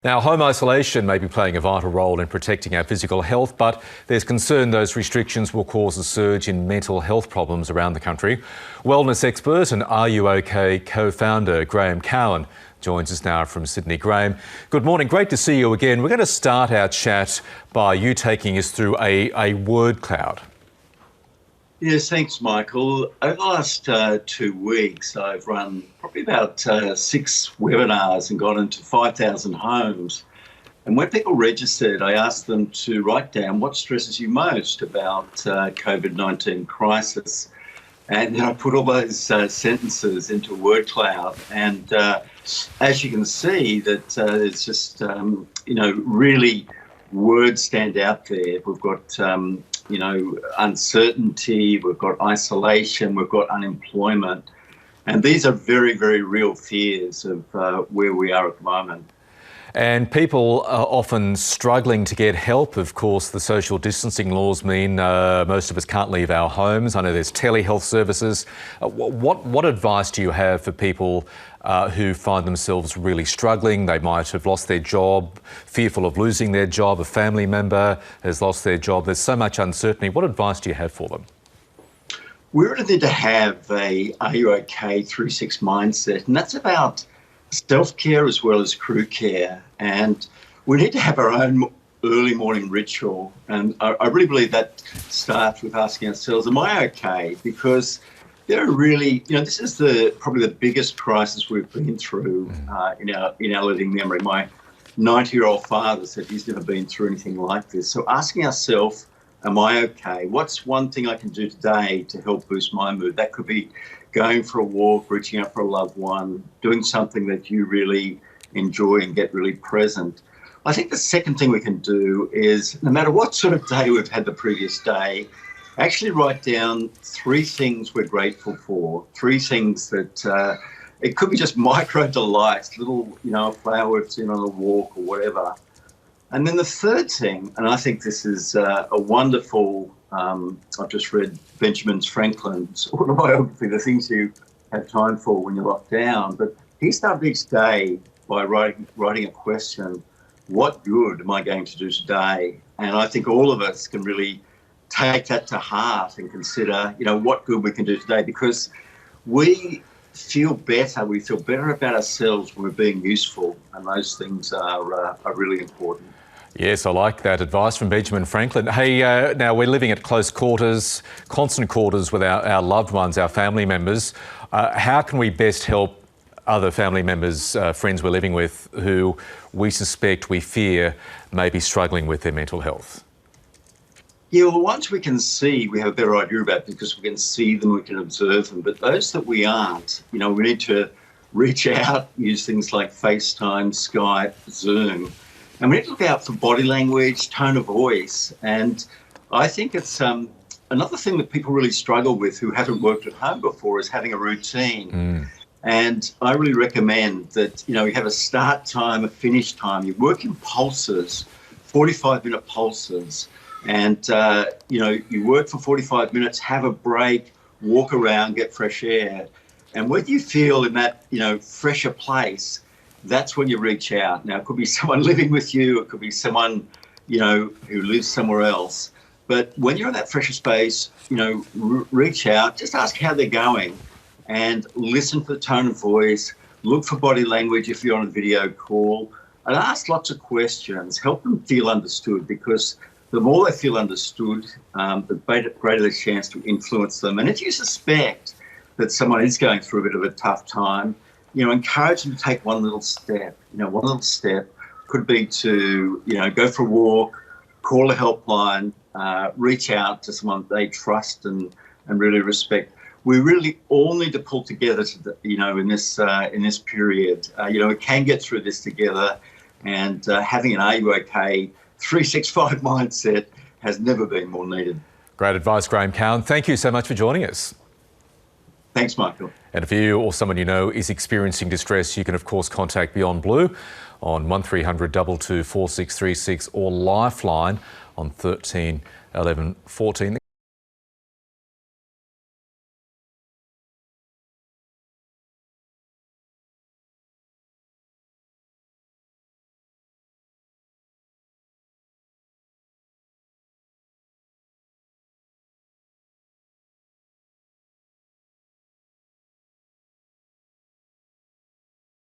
Now, home isolation may be playing a vital role in protecting our physical health, but there's concern those restrictions will cause a surge in mental health problems around the country. Wellness expert and Are You OK co-founder Graeme Cowan joins us now from Sydney. Graeme, good morning. Great to see you again. We're going to start our chat by you taking us through a word cloud. Yes, thanks, Michael. Over the last 2 weeks, I've run probably about 6 webinars and got into 5,000 homes. And when people registered, I asked them to write down what stresses you most about COVID-19 crisis. And then I put all those sentences into a word cloud. And as you can see, that it's just, really words stand out there. We've got uncertainty, we've got isolation, we've got unemployment. And these are very, very real fears of where we are at the moment. And people are often struggling to get help. Of course, the social distancing laws mean most of us can't leave our homes. I know there's telehealth services. What advice do you have for people who find themselves really struggling? They might have lost their job, fearful of losing their job, a family member has lost their job. There's so much uncertainty. What advice do you have for them? We really need to have a Are You OK 3-6 mindset, and that's about self-care as well as crew care. And we need to have our own early morning ritual. And I really believe that starts with asking ourselves, am I okay? Because there are really, this is probably the biggest crisis we've been through in our living memory. My 90-year-old father said he's never been through anything like this. So asking ourselves, am I okay? What's one thing I can do today to help boost my mood? That could be going for a walk, reaching out for a loved one, doing something that you really enjoy and get really present. I think the second thing we can do is, no matter what sort of day we've had the previous day, actually write down 3 things we're grateful for, 3 things that it could be just micro delights, little, a flower we've seen on a walk or whatever. And then the third thing, and I think this is a wonderful, I've just read Benjamin Franklin's autobiography, The Things You Have Time For When You're Locked Down, but he started each day by writing a question, what good am I going to do today? And I think all of us can really take that to heart and consider, what good we can do today, because we feel better about ourselves when we're being useful, and those things are really important. Yes, I like that advice from Benjamin Franklin. Hey, now we're living at close quarters, constant quarters with our loved ones, our family members. How can we best help other family members, friends we're living with, who we suspect, we fear, may be struggling with their mental health? Yeah, well, once we can see, we have a better idea about it because we can see them, we can observe them. But those that we aren't, we need to reach out, use things like FaceTime, Skype, Zoom. And we need to look out for body language, tone of voice. And I think it's another thing that people really struggle with who haven't worked at home before is having a routine. And I really recommend that, you have a start time, a finish time. You work in pulses, 45-minute pulses. And, you work for 45 minutes, have a break, walk around, get fresh air. And when you feel in that, fresher place, that's when you reach out. Now, it could be someone living with you. It could be someone, who lives somewhere else. But when you're in that fresher space, reach out, just ask how they're going and listen for the tone of voice, look for body language if you're on a video call, and ask lots of questions. Help them feel understood, because the more they feel understood, the greater the chance to influence them. And if you suspect that someone is going through a bit of a tough time, encourage them to take one little step. One little step could be to, go for a walk, call a helpline, reach out to someone they trust and really respect. We really all need to pull together, in this period. We can get through this together, and having an Are You OK 365 mindset has never been more needed. Great advice, Graeme Cowan. Thank you so much for joining us. Thanks, Michael. And if you or someone you know is experiencing distress, you can of course contact Beyond Blue on 1300 22 4636 or Lifeline on 13 11 14.